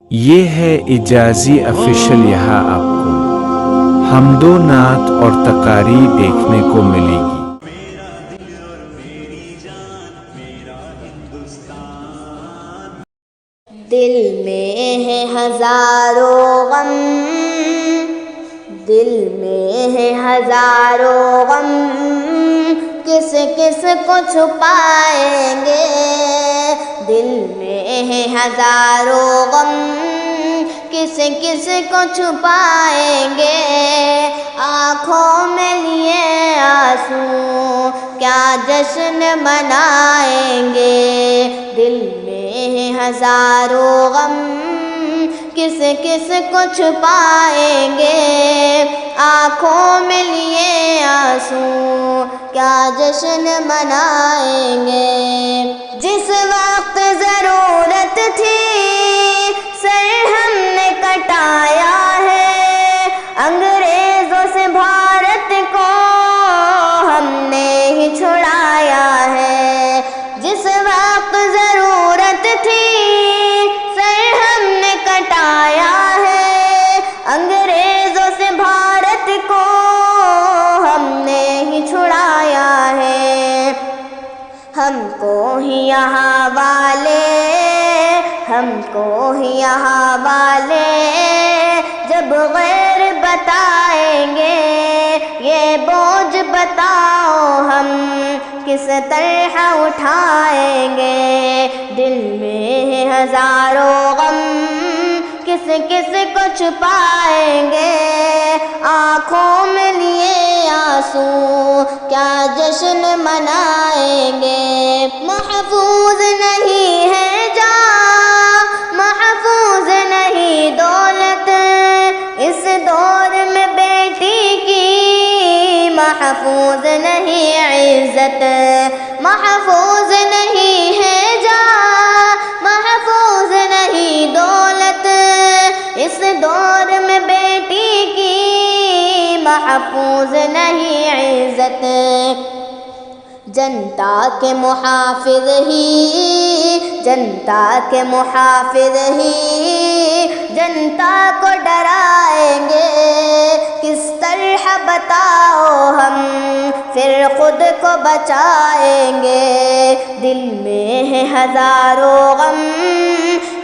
یہ ہے اجازی آفیشل، یہاں آپ کو حمد و نعت اور تقاریر دیکھنے کو ملے گی۔ دل میں ہے ہزاروں غم، دل میں ہے ہزاروں غم، کس کس کو چھپائیں گے؟ دل میں ہے ہزاروں غم، کس کس کو چھپائیں گے؟ آنکھوں میں لیے آنسو کیا جشن منائیں گے؟ دل میں ہے ہزاروں غم، کس کس کو چھپائیں گے؟ آنکھوں میں لیے آنسو کیا جشن منائیں گے؟ جس وقت ضرورت تھی سر ہم نے کٹایا ہے، انگریزوں سے بھارت کو ہم نے ہی چھڑایا ہے۔ جس وقت ضرورت تھی سر ہم نے کٹایا ہے، انگریزوں سے بھارت کو ہم نے ہی چھڑایا ہے۔ ہم کو ہی یہاں والے، ہم کو ہی یہاں والے جب غیر بتائیں گے، یہ بوجھ بتاؤ ہم کس طرح اٹھائیں گے؟ دل میں ہے ہزاروں غم، کس کس کو چھپائیں گے؟ آنکھوں میں لیے آنسو کیا جشن منائیں گے؟ محفوظ نہیں ہے جان، محفوظ نہیں دولت، اس دور میں بیٹی کی محفوظ نہیں عزت، محفوظ نہیں ہے جان، محفوظ نہیں دولت، اس دور میں بیٹی کی محفوظ نہیں عزت۔ جنتا کے محافظ ہی، جنتا کے محافظ ہی جنتا کو ڈرائیں گے، کس طرح بتاؤ ہم پھر خود کو بچائیں گے؟ دل میں ہے ہزاروں غم،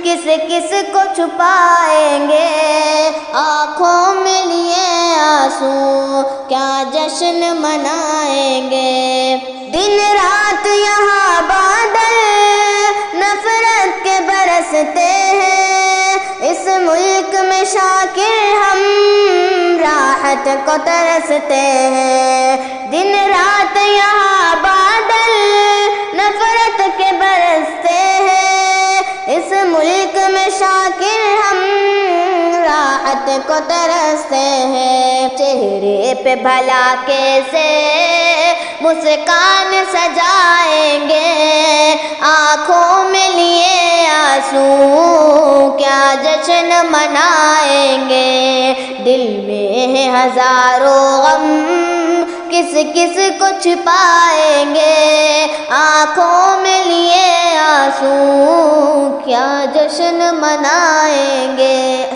کس کس کو چھپائیں گے؟ آنکھوں میں لیے آنسو کیا جشن منائیں گے؟ دن رات یہاں بادل نفرت کے برستے ہیں، اس ملک میں شاکر ہم راحت کو ترستے ہیں۔ دن رات یہاں بادل نفرت کے برستے ہیں، اس ملک میں شاکر ہم راحت کو ترستے ہیں۔ چہرے پہ بھلا کیسے مسکان سجائیں گے؟ آنکھوں میں لیے آنسو کیا جشن منائیں گے؟ دل میں ہے ہزاروں غم، کس کس کو چھپائیں گے؟ آنکھوں میں لیے آنسو کیا جشن منائیں گے؟